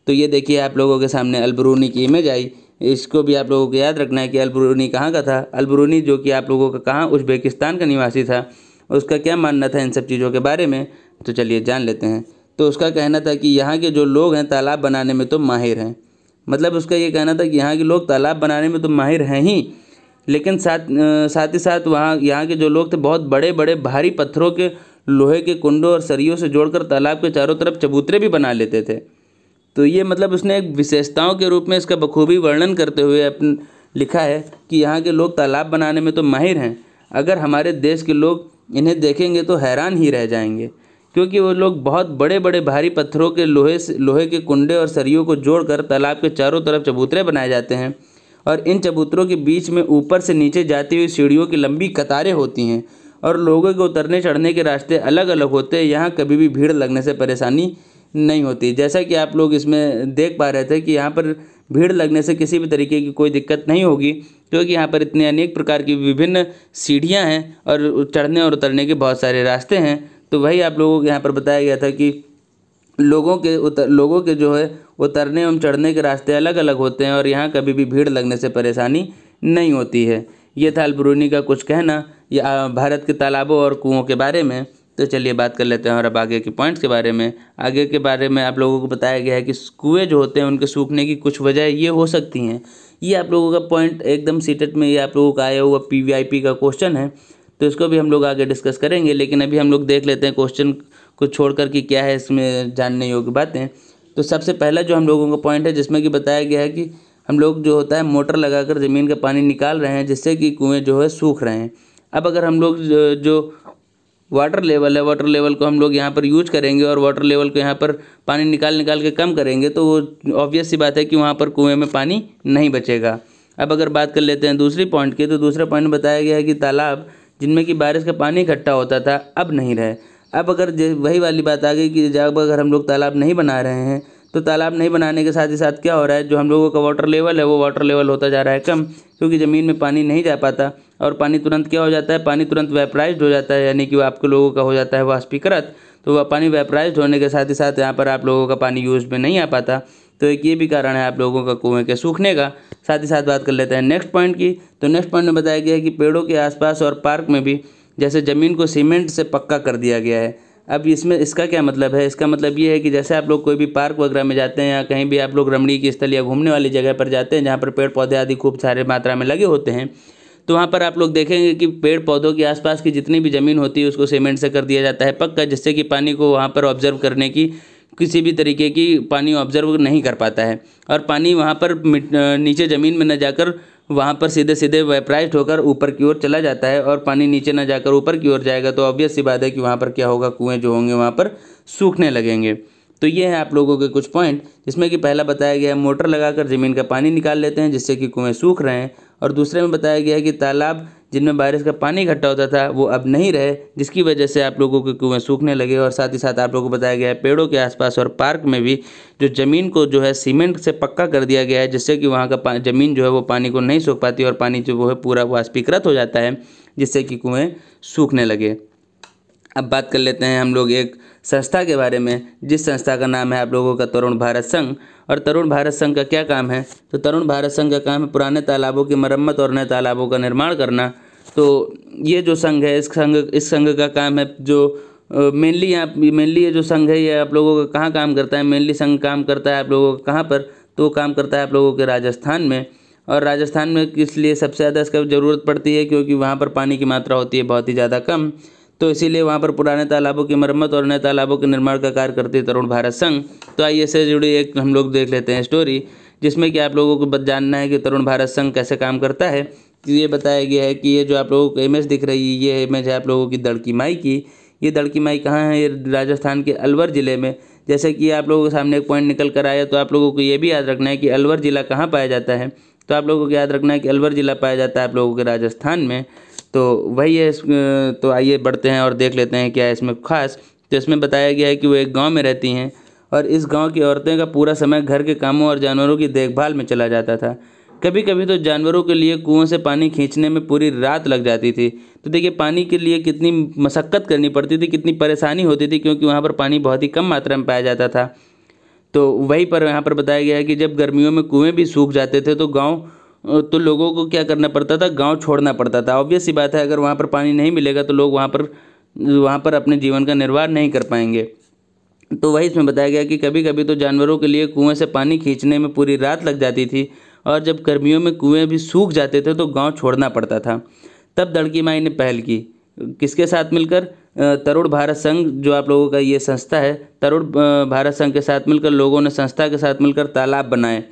तो ये देखिए आप लोगों के सामने अलबरूनी की इमेज आई। इसको भी आप लोगों को याद रखना है कि अलबरूनी कहाँ का था। अलबरूनी जो कि आप लोगों का कहाँ उज्बेकिस्तान का निवासी था। उसका क्या मानना था इन सब चीज़ों के बारे में, तो चलिए जान लेते हैं। तो उसका कहना था कि यहाँ के जो लोग हैं तालाब बनाने में तो माहिर हैं। मतलब उसका ये कहना था कि यहाँ के लोग तालाब बनाने में तो माहिर हैं ही, लेकिन साथ ही साथ यहाँ के जो लोग थे बहुत बड़े बड़े भारी पत्थरों के, लोहे के कुंडों और सरियों से जोड़कर तालाब के चारों तरफ चबूतरे भी बना लेते थे। तो ये मतलब उसने एक विशेषताओं के रूप में इसका बखूबी वर्णन करते हुए लिखा है कि यहाँ के लोग तालाब बनाने में तो माहिर हैं। अगर हमारे देश के लोग इन्हें देखेंगे तो हैरान ही रह जाएंगे, क्योंकि वो लोग बहुत बड़े बड़े भारी पत्थरों के लोहे के कुंडे और सरियों को जोड़कर तालाब के चारों तरफ चबूतरे बनाए जाते हैं। और इन चबूतरों के बीच में ऊपर से नीचे जाती हुई सीढ़ियों की लंबी कतारें होती हैं और लोगों के उतरने चढ़ने के रास्ते अलग अलग होते हैं। यहाँ कभी भी भीड़ लगने से परेशानी नहीं होती। जैसा कि आप लोग इसमें देख पा रहे थे कि यहाँ पर भीड़ लगने से किसी भी तरीके की कोई दिक्कत नहीं होगी, क्योंकि यहाँ पर इतने अनेक प्रकार की विभिन्न सीढ़ियाँ हैं और चढ़ने और उतरने के बहुत सारे रास्ते हैं। तो वही आप लोगों को यहाँ पर बताया गया था कि लोगों के जो है उतरने एवं चढ़ने के रास्ते अलग अलग होते हैं और यहाँ कभी भी भीड़ लगने से परेशानी नहीं होती है। ये था अलबरूनी का कुछ कहना या भारत के तालाबों और कुओं के बारे में। तो चलिए बात कर लेते हैं और अब आगे के पॉइंट्स के बारे में। आगे के बारे में आप लोगों को बताया गया है कि कुएँ जो होते हैं उनके सूखने की कुछ वजह ये हो सकती हैं। ये आप लोगों का पॉइंट एकदम सीटेट में ये आप लोगों का आया हुआ PVIP का क्वेश्चन है, तो इसको भी हम लोग आगे डिस्कस करेंगे। लेकिन अभी हम लोग देख लेते हैं क्वेश्चन को छोड़कर कि क्या है इसमें जानने योग्य बातें। तो सबसे पहला जो हम लोगों का पॉइंट है जिसमें कि बताया गया है कि हम लोग जो होता है मोटर लगाकर ज़मीन का पानी निकाल रहे हैं जिससे कि कुएँ जो है सूख रहे हैं। अब अगर हम लोग जो वाटर लेवल है, वाटर लेवल को हम लोग यहाँ पर यूज करेंगे और वाटर लेवल को यहाँ पर पानी निकाल के कम करेंगे, तो वो ऑब्वियस सी बात है कि वहाँ पर कुएँ में पानी नहीं बचेगा। अब अगर बात कर लेते हैं दूसरी पॉइंट की, तो दूसरा पॉइंट बताया गया है कि तालाब जिनमें कि बारिश का पानी इकट्ठा होता था अब नहीं रहे। अब अगर वही वाली बात आ गई कि जब अगर हम लोग तालाब नहीं बना रहे हैं तो तालाब नहीं बनाने के साथ ही साथ क्या हो रहा है, जो हम लोगों का वाटर लेवल है वो वाटर लेवल होता जा रहा है कम, क्योंकि ज़मीन में पानी नहीं जा पाता और पानी तुरंत क्या हो जाता है, पानी तुरंत वेपराइज्ड हो जाता है, यानी कि वो आपके लोगों का हो जाता है वाष्पीकृत। तो वह पानी वेपराइज्ड होने के साथ ही साथ यहाँ पर आप लोगों का पानी यूज में नहीं आ पाता। तो एक ये भी कारण है आप लोगों का कुएँ के सूखने का। साथ ही साथ बात कर लेते हैं नेक्स्ट पॉइंट की। तो नेक्स्ट पॉइंट में बताया गया है कि पेड़ों के आसपास और पार्क में भी जैसे ज़मीन को सीमेंट से पक्का कर दिया गया है। अब इसमें इसका क्या मतलब है, इसका मतलब ये है कि जैसे आप लोग कोई भी पार्क वगैरह में जाते हैं या कहीं भी आप लोग रमणीय स्थल या घूमने वाली जगह पर जाते हैं जहाँ पर पेड़ पौधे आदि खूब सारे मात्रा में लगे होते हैं, तो वहाँ पर आप लोग देखेंगे कि पेड़ पौधों के आसपास की जितनी भी ज़मीन होती है उसको सीमेंट से कर दिया जाता है पक्का, जिससे कि पानी को वहाँ पर ऑब्जर्व करने की किसी भी तरीके की पानी ऑब्जर्व नहीं कर पाता है और पानी वहाँ पर नीचे ज़मीन में न जाकर वहाँ पर सीधे सीधे वेपराइज्ड होकर ऊपर की ओर चला जाता है और पानी नीचे न जाकर ऊपर की ओर जाएगा। तो ऑब्वियस सी बात है कि वहाँ पर क्या होगा, कुएँ जो होंगे वहाँ पर सूखने लगेंगे। तो ये है आप लोगों के कुछ पॉइंट, जिसमें कि पहला बताया गया है मोटर लगाकर ज़मीन का पानी निकाल लेते हैं जिससे कि कुएँ सूख रहे हैं, और दूसरे में बताया गया है कि तालाब जिनमें बारिश का पानी इकट्ठा होता था वो अब नहीं रहे जिसकी वजह से आप लोगों के कुएँ सूखने लगे। और साथ ही साथ आप लोगों को बताया गया है पेड़ों के आसपास और पार्क में भी जो ज़मीन को जो है सीमेंट से पक्का कर दिया गया है जिससे कि वहाँ का ज़मीन जो है वो पानी को नहीं सूख पाती और पानी जो वो है पूरा वाष्पीकृत हो जाता है जिससे कि कुएँ सूखने लगे। अब बात कर लेते हैं हम लोग एक संस्था के बारे में, जिस संस्था का नाम है आप लोगों का तरुण भारत संघ। और तरुण भारत संघ का क्या काम है, तो तरुण भारत संघ का काम है पुराने तालाबों की मरम्मत और नए तालाबों का निर्माण करना। तो ये जो संघ है इस संघ का काम है जो मेनली ये जो संघ है ये आप लोगों का कहाँ काम करता है, मेनली संघ काम करता है आप लोगों का कहाँ पर, तो काम करता है आप लोगों के राजस्थान में। और राजस्थान में किस लिए सबसे ज़्यादा इसका ज़रूरत पड़ती है, क्योंकि वहाँ पर पानी की मात्रा होती है बहुत ही ज़्यादा कम, तो इसीलिए वहाँ पर पुराने तालाबों की मरम्मत और नए तालाबों के निर्माण का कार्य करती है तरुण भारत संघ। तो आइए इससे जुड़ी एक हम लोग देख लेते हैं स्टोरी, जिसमें कि आप लोगों को जानना है कि तरुण भारत संघ कैसे काम करता है। तो ये बताया गया है कि ये जो आप लोगों को इमेज दिख रही है ये इमेज है आप लोगों की दड़की माई की। ये दड़की माई कहाँ है, ये राजस्थान के अलवर ज़िले में जैसे कि आप लोगों के सामने एक पॉइंट निकल कर आया, तो आप लोगों को ये भी याद रखना है कि अलवर ज़िला कहाँ पाया जाता है। तो आप लोगों को याद रखना है कि अलवर ज़िला पाया जाता है आप लोगों के राजस्थान में। तो वही है। तो आइए बढ़ते हैं और देख लेते हैं क्या है इसमें खास। तो इसमें बताया गया है कि वो एक गांव में रहती हैं और इस गांव की औरतें का पूरा समय घर के कामों और जानवरों की देखभाल में चला जाता था। कभी कभी तो जानवरों के लिए कुओं से पानी खींचने में पूरी रात लग जाती थी। तो देखिए पानी के लिए कितनी मशक्क़त करनी पड़ती थी, कितनी परेशानी होती थी, क्योंकि वहाँ पर पानी बहुत ही कम मात्रा में पाया जाता था। तो वहीं पर यहाँ पर बताया गया है कि जब गर्मियों में कुएं भी सूख जाते थे तो लोगों को क्या करना पड़ता था, गांव छोड़ना पड़ता था। ऑब्वियस सी बात है, अगर वहाँ पर पानी नहीं मिलेगा तो लोग वहाँ पर अपने जीवन का निर्वाह नहीं कर पाएंगे। तो वही इसमें बताया गया कि कभी कभी तो जानवरों के लिए कुएं से पानी खींचने में पूरी रात लग जाती थी और जब गर्मियों में कुएं भी सूख जाते थे तो गांव छोड़ना पड़ता था। तब दड़की माई ने पहल की, किसके साथ मिलकर, तरुण भारत संघ जो आप लोगों का ये संस्था है, तरुण भारत संघ के साथ मिलकर लोगों ने संस्था के साथ मिलकर तालाब बनाए।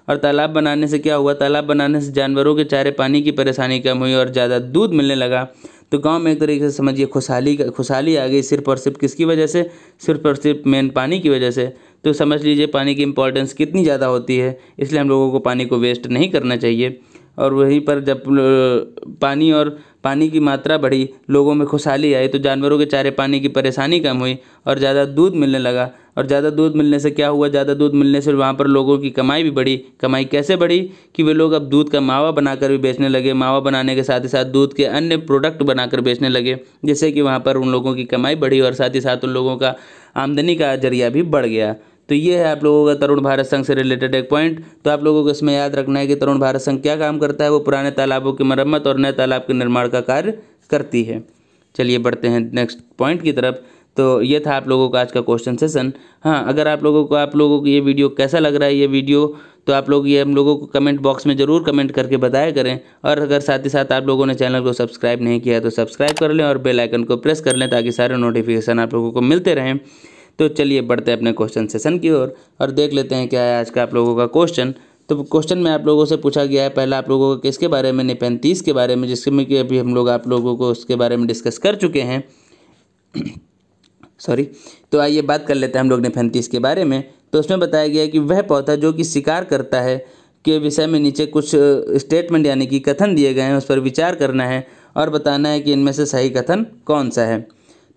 और तालाब बनाने से क्या हुआ, तालाब बनाने से जानवरों के चारे पानी की परेशानी कम हुई और ज़्यादा दूध मिलने लगा। तो गांव में एक तरीके से समझिए खुशहाली आ गई, सिर्फ और सिर्फ किसकी वजह से, सिर्फ और सिर्फ मेन पानी की वजह से। तो समझ लीजिए पानी की इंपॉर्टेंस कितनी ज़्यादा होती है, इसलिए हम लोगों को पानी को वेस्ट नहीं करना चाहिए। और वहीं पर जब पानी की मात्रा बढ़ी, लोगों में खुशहाली आई, तो जानवरों के चारे पानी की परेशानी कम हुई और ज़्यादा दूध मिलने लगा। और ज़्यादा दूध मिलने से क्या हुआ, ज़्यादा दूध मिलने से वहाँ पर लोगों की कमाई भी बढ़ी। कमाई कैसे बढ़ी कि वे लोग अब दूध का मावा बनाकर भी बेचने लगे, मावा बनाने के साथ ही साथ दूध के अन्य प्रोडक्ट बनाकर बेचने लगे, जिससे कि वहाँ पर उन लोगों की कमाई बढ़ी और साथ ही साथ उन लोगों का आमदनी का जरिया भी बढ़ गया। तो ये है आप लोगों का तरुण भारत संघ से रिलेटेड एक पॉइंट। तो आप लोगों को इसमें याद रखना है कि तरुण भारत संघ क्या काम करता है, वो पुराने तालाबों की मरम्मत और नए तालाब के निर्माण का कार्य करती है। चलिए बढ़ते हैं नेक्स्ट पॉइंट की तरफ। तो ये था आप लोगों का आज का क्वेश्चन सेशन। हाँ, अगर आप लोगों को ये वीडियो कैसा लग रहा है, ये वीडियो, तो आप लोग ये हम लोगों को कमेंट बॉक्स में ज़रूर कमेंट करके बताया करें। और अगर साथ ही साथ आप लोगों ने चैनल को सब्सक्राइब नहीं किया है तो सब्सक्राइब कर लें और बेल आइकन को प्रेस कर लें ताकि सारे नोटिफिकेशन आप लोगों को मिलते रहें। तो चलिए बढ़ते हैं अपने क्वेश्चन सेशन की ओर और देख लेते हैं क्या है आज का आप लोगों का क्वेश्चन। तो क्वेश्चन में आप लोगों से पूछा गया है, पहला आप लोगों को किसके बारे में, नेपेंथीज के बारे में, जिसमें कि अभी हम लोग आप लोगों को उसके बारे में डिस्कस कर चुके हैं। सॉरी। तो आइए बात कर लेते हैं हम लोग नेपेंथीज के बारे में। तो उसमें बताया गया है कि वह पौधा जो कि शिकार करता है के विषय में नीचे कुछ स्टेटमेंट यानी कि कथन दिए गए हैं, उस पर विचार करना है और बताना है कि इनमें से सही कथन कौन सा है।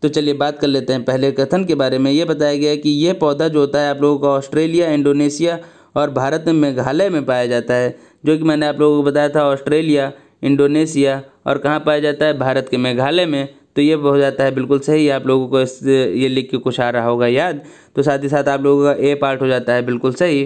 तो चलिए बात कर लेते हैं पहले कथन के बारे में। ये बताया गया है कि यह पौधा जो होता है आप लोगों का ऑस्ट्रेलिया, इंडोनेशिया और भारत में मेघालय में पाया जाता है, जो कि मैंने आप लोगों को बताया था ऑस्ट्रेलिया, इंडोनेशिया और कहाँ पाया जाता है, भारत के मेघालय में। तो ये हो जाता है बिल्कुल सही। आप लोगों को ये लिख के कुछ आ रहा होगा याद। तो साथ ही साथ आप लोगों का ए पार्ट हो जाता है बिल्कुल सही।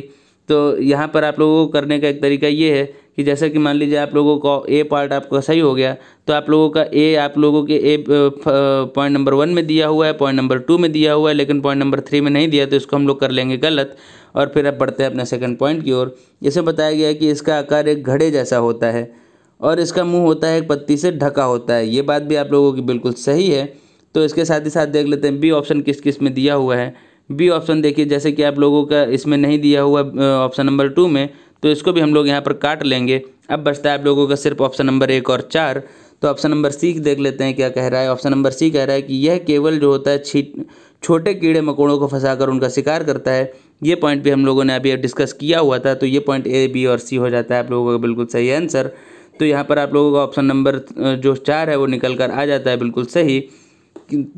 तो यहाँ पर आप लोगों को करने का एक तरीका ये है कि जैसे कि मान लीजिए आप लोगों को ए पार्ट आपका सही हो गया, तो आप लोगों का ए, आप लोगों के ए पॉइंट नंबर 1 में दिया हुआ है, पॉइंट नंबर 2 में दिया हुआ है, लेकिन पॉइंट नंबर 3 में नहीं दिया, तो इसको हम लोग कर लेंगे गलत। और फिर अब बढ़ते हैं अपने सेकंड पॉइंट की ओर। इसे बताया गया है कि इसका आकार एक घड़े जैसा होता है और इसका मुंह होता है एक पत्ती से ढका होता है। ये बात भी आप लोगों की बिल्कुल सही है। तो इसके साथ ही साथ देख लेते हैं बी ऑप्शन किस किस में दिया हुआ है। बी ऑप्शन देखिए, जैसे कि आप लोगों का इसमें नहीं दिया हुआ ऑप्शन नंबर 2 में, तो इसको भी हम लोग यहाँ पर काट लेंगे। अब बचता है आप लोगों का सिर्फ ऑप्शन नंबर 1 और 4। तो ऑप्शन नंबर सी देख लेते हैं क्या कह रहा है। ऑप्शन नंबर सी कह रहा है कि यह केवल जो होता है छोटे कीड़े मकोड़ों को फंसाकर उनका शिकार करता है। ये पॉइंट भी हम लोगों ने अभी डिस्कस किया हुआ था। तो ये पॉइंट ए, बी और सी हो जाता है आप लोगों का बिल्कुल सही आंसर। तो यहाँ पर आप लोगों का ऑप्शन नंबर जो 4 है वो निकल कर आ जाता है बिल्कुल सही।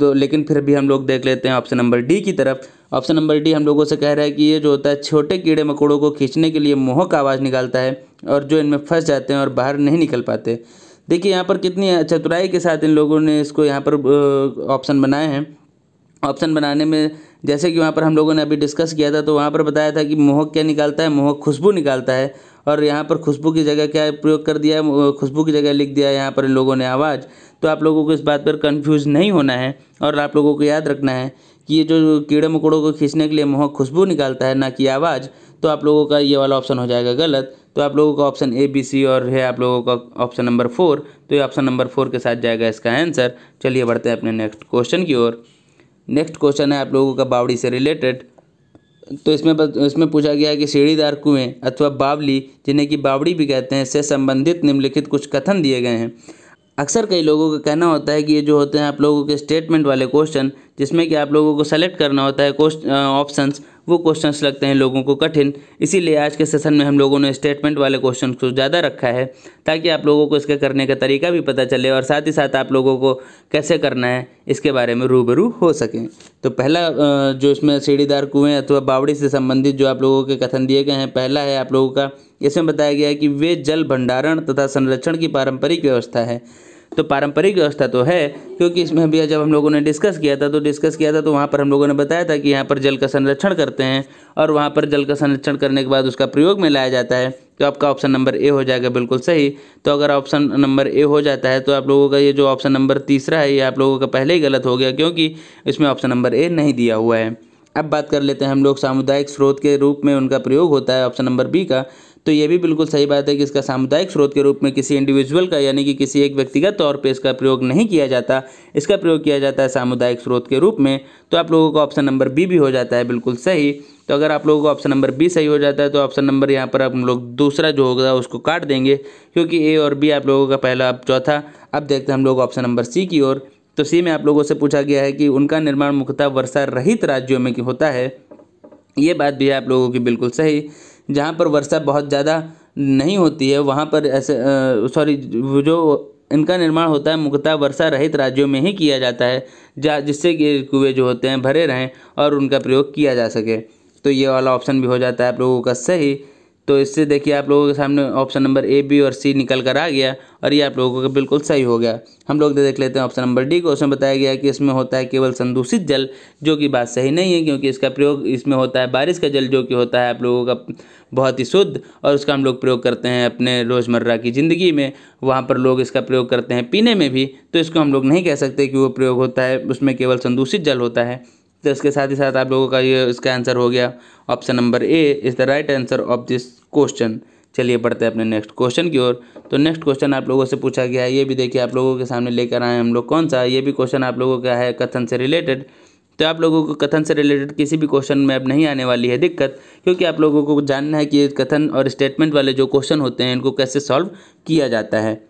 तो लेकिन फिर भी हम लोग देख लेते हैं ऑप्शन नंबर डी की तरफ। ऑप्शन नंबर डी हम लोगों से कह रहा है कि ये जो होता है छोटे कीड़े मकोड़ों को खींचने के लिए मोहक आवाज़ निकालता है और जो इनमें फंस जाते हैं और बाहर नहीं निकल पाते। देखिए यहाँ पर कितनी चतुराई के साथ इन लोगों ने इसको यहाँ पर ऑप्शन बनाए हैं। ऑप्शन बनाने में जैसे कि वहाँ पर हम लोगों ने अभी डिस्कस किया था, तो वहाँ पर बताया था कि मोहक क्या निकालता है, मोहक खुशबू निकालता है। और यहाँ पर खुशबू की जगह क्या प्रयोग कर दिया है, खुशबू की जगह लिख दिया है यहाँ पर इन लोगों ने आवाज़। तो आप लोगों को इस बात पर कंफ्यूज नहीं होना है और आप लोगों को याद रखना है कि ये जो कीड़े मकोड़ों को खींचने के लिए मोहक खुशबू निकालता है, ना कि आवाज़। तो आप लोगों का ये वाला ऑप्शन हो जाएगा गलत। तो आप लोगों का ऑप्शन ए, बी, सी और है आप लोगों का ऑप्शन नंबर 4। तो ये ऑप्शन नंबर 4 के साथ जाएगा इसका आंसर। चलिए बढ़ते हैं अपने नेक्स्ट क्वेश्चन की ओर। नेक्स्ट क्वेश्चन है आप लोगों का बावड़ी से रिलेटेड। तो इसमें पूछा गया है कि सीढ़ीदार कुएं अथवा बावली, जिन्हें कि बावड़ी भी कहते हैं, से संबंधित निम्नलिखित कुछ कथन दिए गए हैं। अक्सर कई लोगों का कहना होता है कि ये जो होते हैं आप लोगों के स्टेटमेंट वाले क्वेश्चन, जिसमें कि आप लोगों को सेलेक्ट करना होता है ऑप्शंस, वो क्वेश्चंस लगते हैं लोगों को कठिन। इसीलिए आज के सेशन में हम लोगों ने स्टेटमेंट वाले क्वेश्चन को ज़्यादा रखा है, ताकि आप लोगों को इसके करने का तरीका भी पता चले और साथ ही साथ आप लोगों को कैसे करना है इसके बारे में रूबरू हो सकें। तो पहला जो इसमें सीढ़ीदार कुएँ अथवा बावड़ी से संबंधित जो आप लोगों के कथन दिए गए हैं, पहला है आप लोगों का, इसमें बताया गया है कि वे जल भंडारण तथा संरक्षण की पारंपरिक व्यवस्था है। तो पारंपरिक व्यवस्था तो है, क्योंकि इसमें भी जब हम लोगों ने डिस्कस किया था तो वहाँ पर हम लोगों ने बताया था कि यहाँ पर जल का संरक्षण करते हैं और वहाँ पर जल का संरक्षण करने के बाद उसका प्रयोग में लाया जाता है। तो आपका ऑप्शन नंबर ए हो जाएगा बिल्कुल सही। तो अगर ऑप्शन नंबर ए हो जाता है तो आप लोगों का ये जो ऑप्शन नंबर तीसरा है ये आप लोगों का पहले ही गलत हो गया, क्योंकि इसमें ऑप्शन नंबर ए नहीं दिया हुआ है। अब बात कर लेते हैं हम लोग सामुदायिक स्रोत के रूप में उनका प्रयोग होता है ऑप्शन नंबर बी का। तो ये भी बिल्कुल सही बात है कि इसका सामुदायिक स्रोत के रूप में किसी इंडिविजुअल का यानी कि किसी एक व्यक्तिगत तौर पे इसका प्रयोग नहीं किया जाता, इसका प्रयोग किया जाता है सामुदायिक स्रोत के रूप में। तो आप लोगों का ऑप्शन नंबर बी भी हो जाता है बिल्कुल सही। तो अगर आप लोगों को ऑप्शन नंबर बी सही हो जाता है तो ऑप्शन नंबर यहाँ पर हम लोग दूसरा जो होगा उसको काट देंगे, क्योंकि ए और बी आप लोगों का पहला अब चौथा। अब देखते हैं हम लोग ऑप्शन नंबर सी की ओर। तो सी में आप लोगों से पूछा गया है कि उनका निर्माण मुख्यतः वर्षा रहित राज्यों में होता है। ये बात भी है आप लोगों की बिल्कुल सही। जहाँ पर वर्षा बहुत ज़्यादा नहीं होती है वहाँ पर ऐसे जो इनका निर्माण होता है मुख्यतः वर्षा रहित राज्यों में ही किया जाता है, जिससे कि कुएँ जो होते हैं भरे रहें और उनका प्रयोग किया जा सके। तो ये वाला ऑप्शन भी हो जाता है आप लोगों का सही। तो इससे देखिए आप लोगों के सामने ऑप्शन नंबर ए, बी और सी निकल कर आ गया और ये आप लोगों का बिल्कुल सही हो गया। हम लोग देख लेते हैं ऑप्शन नंबर डी को। उसमें बताया गया है कि इसमें होता है केवल संदूषित जल, जो कि बात सही नहीं है, क्योंकि इसका प्रयोग इसमें होता है बारिश का जल, जो कि होता है आप लोगों का बहुत ही शुद्ध और उसका हम लोग प्रयोग करते हैं अपने रोज़मर्रा की ज़िंदगी में। वहाँ पर लोग इसका प्रयोग करते हैं पीने में भी, तो इसको हम लोग नहीं कह सकते कि वो प्रयोग होता है, उसमें केवल संदूषित जल होता है। तो इसके साथ ही साथ आप लोगों का ये इसका आंसर हो गया option number A is the right answer of this question. चलिए बढ़ते हैं अपने नेक्स्ट क्वेश्चन की ओर। तो नेक्स्ट क्वेश्चन आप लोगों से पूछा गया है, ये भी देखिए आप लोगों के सामने लेकर आए हम लोग कौन सा। ये भी क्वेश्चन आप लोगों का है कथन से रिलेटेड। तो आप लोगों को कथन से रिलेटेड किसी भी क्वेश्चन में अब नहीं आने वाली है दिक्कत, क्योंकि आप लोगों को जानना है कि कथन और स्टेटमेंट वाले जो क्वेश्चन होते हैं इनको कैसे सॉल्व किया जाता है।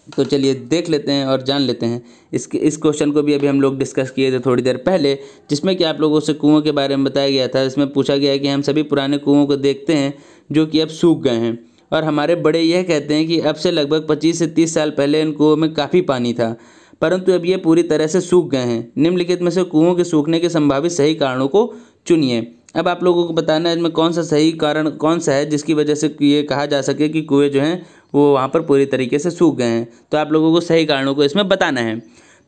तो चलिए देख लेते हैं और जान लेते हैं। इस क्वेश्चन को भी अभी हम लोग डिस्कस किए थे थोड़ी देर पहले, जिसमें कि आप लोगों से कुओं के बारे में बताया गया था। इसमें पूछा गया है कि हम सभी पुराने कुओं को देखते हैं जो कि अब सूख गए हैं, और हमारे बड़े यह कहते हैं कि अब से लगभग 25 से 30 साल पहले इन कुओं में काफ़ी पानी था, परंतु अब ये पूरी तरह से सूख गए हैं। निम्नलिखित में से कुओं के सूखने के संभावित सही कारणों को चुनिए। अब आप लोगों को बताना है इसमें कौन सा सही कारण कौन सा है जिसकी वजह से ये कहा जा सके कि कुएं जो हैं वो वहाँ पर पूरी तरीके से सूख गए हैं। तो आप लोगों को सही कारणों को इसमें बताना है।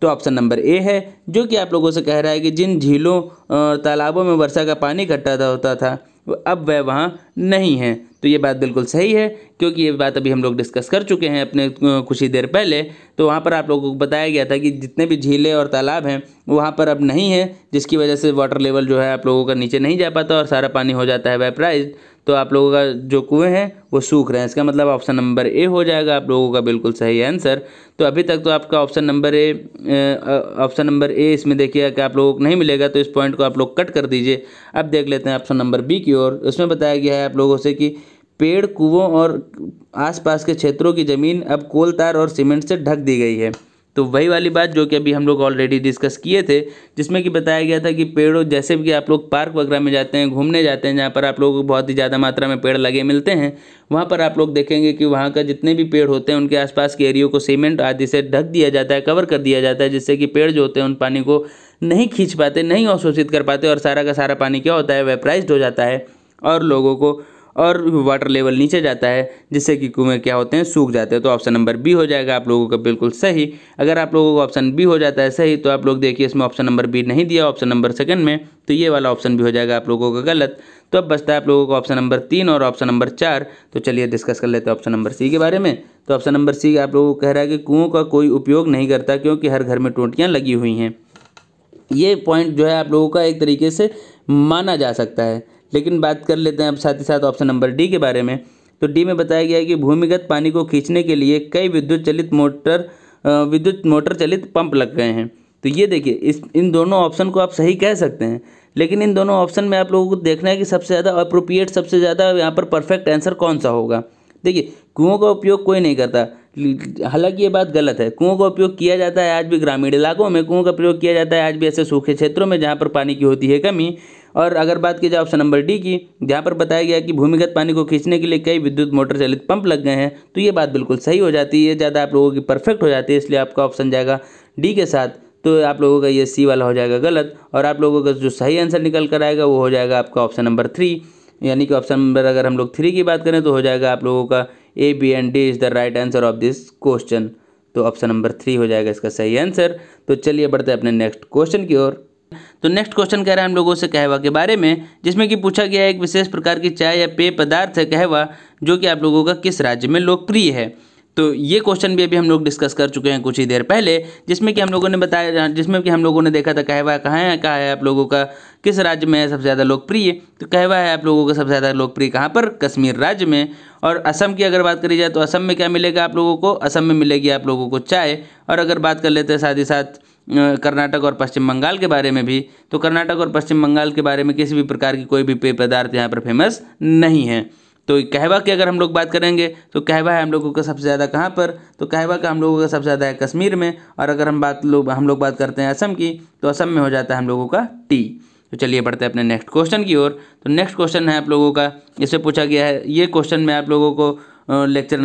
तो ऑप्शन नंबर ए है, जो कि आप लोगों से कह रहा है कि जिन झीलों और तालाबों में वर्षा का पानी इकट्ठा होता था अब वह वहाँ नहीं है। तो ये बात बिल्कुल सही है, क्योंकि ये बात अभी हम लोग डिस्कस कर चुके हैं अपने कुछ ही देर पहले। तो वहाँ पर आप लोगों को बताया गया था कि जितने भी झीलें और तालाब हैं वहाँ पर अब नहीं है, जिसकी वजह से वाटर लेवल जो है आप लोगों का नीचे नहीं जा पाता और सारा पानी हो जाता है वेपराइज्ड। तो आप लोगों का जो कुएं हैं वो सूख रहे हैं। इसका मतलब ऑप्शन नंबर ए हो जाएगा आप लोगों का बिल्कुल सही आंसर। तो अभी तक तो आपका ऑप्शन नंबर ए इसमें देखिए कि आप लोगों को नहीं मिलेगा, तो इस पॉइंट को आप लोग कट कर दीजिए। अब देख लेते हैं ऑप्शन नंबर बी की ओर। उसमें बताया गया है आप लोगों से कि पेड़, कुओं और आसपास के क्षेत्रों की ज़मीन अब कोल तार और सीमेंट से ढक दी गई है। तो वही वाली बात जो कि अभी हम लोग ऑलरेडी डिस्कस किए थे, जिसमें कि बताया गया था कि पेड़ों जैसे कि आप लोग पार्क वगैरह में जाते हैं, घूमने जाते हैं, जहाँ पर आप लोगों को बहुत ही ज़्यादा मात्रा में पेड़ लगे मिलते हैं, वहाँ पर आप लोग देखेंगे कि वहाँ का जितने भी पेड़ होते हैं उनके आसपास के एरियो को सीमेंट आदि से ढक दिया जाता है, कवर कर दिया जाता है, जिससे कि पेड़ जो होते हैं उन पानी को नहीं खींच पाते, नहीं अवशोषित कर पाते और सारा का सारा पानी क्या होता है वेपराइज्ड हो जाता है और लोगों को और वाटर लेवल नीचे जाता है, जिससे कि कुएं क्या होते हैं सूख जाते हैं। तो ऑप्शन नंबर बी हो जाएगा आप लोगों का बिल्कुल सही। अगर आप लोगों को ऑप्शन बी हो जाता है सही तो आप लोग देखिए इसमें ऑप्शन नंबर बी नहीं दिया ऑप्शन नंबर सेकंड में, तो ये वाला ऑप्शन भी हो जाएगा आप लोगों का गलत। तो अब बचता है आप लोगों को ऑप्शन नंबर 3 और ऑप्शन नंबर 4। तो चलिए डिस्कस कर लेते हैं ऑप्शन नंबर सी के बारे में। तो ऑप्शन नंबर सी आप लोगों को कह रहा है कि कुओं का कोई उपयोग नहीं करता क्योंकि हर घर में टोंटियाँ लगी हुई हैं। ये पॉइंट जो है आप लोगों का एक तरीके से माना जा सकता है, लेकिन बात कर लेते हैं अब साथ ही साथ ऑप्शन नंबर डी के बारे में। तो डी में बताया गया है कि भूमिगत पानी को खींचने के लिए कई विद्युत मोटर चलित पंप लग गए हैं। तो ये देखिए इन दोनों ऑप्शन को आप सही कह सकते हैं, लेकिन इन दोनों ऑप्शन में आप लोगों को देखना है कि सबसे ज़्यादा अप्रोप्रिएट, सबसे ज़्यादा यहाँ पर परफेक्ट आंसर कौन सा होगा। देखिए कुओं का उपयोग कोई नहीं करता, हालांकि ये बात गलत है। कुओं का उपयोग किया जाता है आज भी ग्रामीण इलाकों में, कुओं का प्रयोग किया जाता है आज भी ऐसे सूखे क्षेत्रों में जहाँ पर पानी की होती है कमी। और अगर बात की जाए ऑप्शन नंबर डी की, जहाँ पर बताया गया कि भूमिगत पानी को खींचने के लिए कई विद्युत मोटर चालित पंप लग गए हैं, तो ये बात बिल्कुल सही हो जाती है, ज़्यादा आप लोगों की परफेक्ट हो जाती है, इसलिए आपका ऑप्शन जाएगा डी के साथ। तो आप लोगों का ये सी वाला हो जाएगा गलत, और आप लोगों का जो सही आंसर निकल कर आएगा वो हो जाएगा आपका ऑप्शन नंबर 3। यानी कि ऑप्शन नंबर अगर हम लोग 3 की बात करें तो हो जाएगा आप लोगों का A, B and D is the right answer of this question. तो ऑप्शन नंबर 3 हो जाएगा इसका सही आंसर। तो चलिए बढ़ते हैं अपने नेक्स्ट क्वेश्चन की ओर। तो नेक्स्ट क्वेश्चन कह रहा है हम लोगों से कहवा के बारे में, जिसमें कि पूछा गया है एक विशेष प्रकार की चाय या पेय पदार्थ है कहवा, जो कि आप लोगों का किस राज्य में लोकप्रिय है। तो ये क्वेश्चन भी अभी हम लोग डिस्कस कर चुके हैं कुछ ही देर पहले, जिसमें कि हम लोगों ने बताया, जिसमें कि हम लोगों ने देखा था कहवा कहाँ है आप लोगों का किस राज्य में है सबसे ज़्यादा लोकप्रिय। तो कहवा है आप लोगों का सबसे ज़्यादा लोकप्रिय कहाँ पर, कश्मीर राज्य में। और असम की अगर बात करी जाए तो असम में क्या मिलेगा आप लोगों को, असम में मिलेगी आप लोगों को चाय। और अगर बात कर लेते हैं साथ ही साथ कर्नाटक और पश्चिम बंगाल के बारे में भी, तो कर्नाटक और पश्चिम बंगाल के बारे में किसी भी प्रकार की कोई भी पेय पदार्थ यहाँ पर फेमस नहीं है। तो कहवा की अगर हम लोग बात करेंगे तो कहवा है हम लोगों का सबसे ज़्यादा कहाँ पर, तो कहवा का हम लोगों का सबसे ज़्यादा है कश्मीर में। और अगर हम लोग बात करते हैं असम की, तो असम में हो जाता है हम लोगों का टी। तो चलिए बढ़ते हैं अपने नेक्स्ट क्वेश्चन की ओर। तो नेक्स्ट क्वेश्चन है आप लोगों का, इससे पूछा गया है, ये क्वेश्चन में आप लोगों को लेक्चर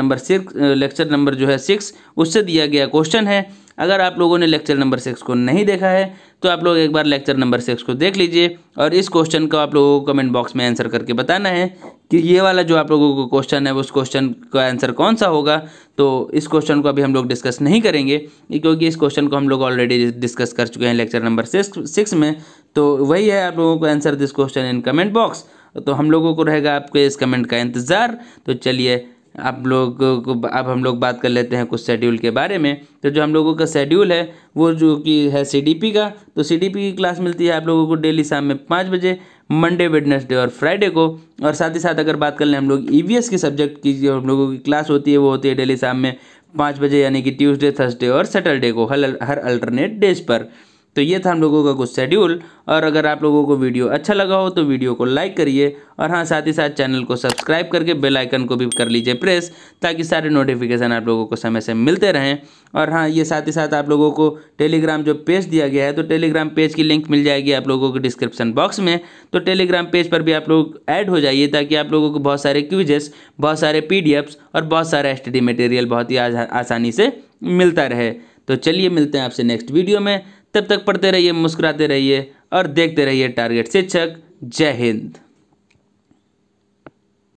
नंबर जो है 6 उससे दिया गया क्वेश्चन है। अगर आप लोगों ने लेक्चर नंबर 6 को नहीं देखा है तो आप लोग एक बार लेक्चर नंबर 6 को देख लीजिए, और इस क्वेश्चन को आप लोगों को कमेंट बॉक्स में आंसर करके बताना है कि ये वाला जो आप लोगों को क्वेश्चन है उस क्वेश्चन का आंसर कौन सा होगा। तो इस क्वेश्चन को अभी हम लोग डिस्कस नहीं करेंगे, क्योंकि इस क्वेश्चन को हम लोग ऑलरेडी डिस्कस कर चुके हैं लेक्चर नंबर 6 में। तो वही है आप लोगों को answer this question in comment box. तो हम लोगों को रहेगा आपके इस कमेंट का इंतज़ार। तो चलिए आप लोग को अब हम लोग बात कर लेते हैं कुछ शेड्यूल के बारे में। तो जो हम लोगों का शेड्यूल है वो जो कि है सीडीपी का, तो सीडीपी की क्लास मिलती है आप लोगों को डेली शाम में 5 बजे, मंडे, वेडनेसडे और फ्राइडे को। और साथ ही साथ अगर बात कर लें हम लोग ईवीएस की सब्जेक्ट की, जो हम लोगों की क्लास होती है वो होती है डेली शाम में 5 बजे, यानी कि ट्यूसडे, थर्सडे और सैटरडे को, हर अल्टरनेट डेज पर। तो ये था हम लोगों का कुछ शेड्यूल। और अगर आप लोगों को वीडियो अच्छा लगा हो तो वीडियो को लाइक करिए, और हाँ साथ ही साथ चैनल को सब्सक्राइब करके बेल आइकन को भी कर लीजिए प्रेस, ताकि सारे नोटिफिकेशन आप लोगों को समय से मिलते रहें। और हाँ ये साथ ही साथ आप लोगों को टेलीग्राम जो पेज दिया गया है, तो टेलीग्राम पेज की लिंक मिल जाएगी आप लोगों को डिस्क्रिप्शन बॉक्स में। तो टेलीग्राम पेज पर भी आप लोग ऐड हो जाइए, ताकि आप लोगों को बहुत सारे क्विजेस, बहुत सारे पीडीएफ्स और बहुत सारा एसटीडी मटेरियल बहुत ही आसानी से मिलता रहे। तो चलिए मिलते हैं आपसे नेक्स्ट वीडियो में, तब तक पढ़ते रहिए, मुस्कुराते रहिए और देखते रहिए टारगेट शिक्षक। जय हिंद।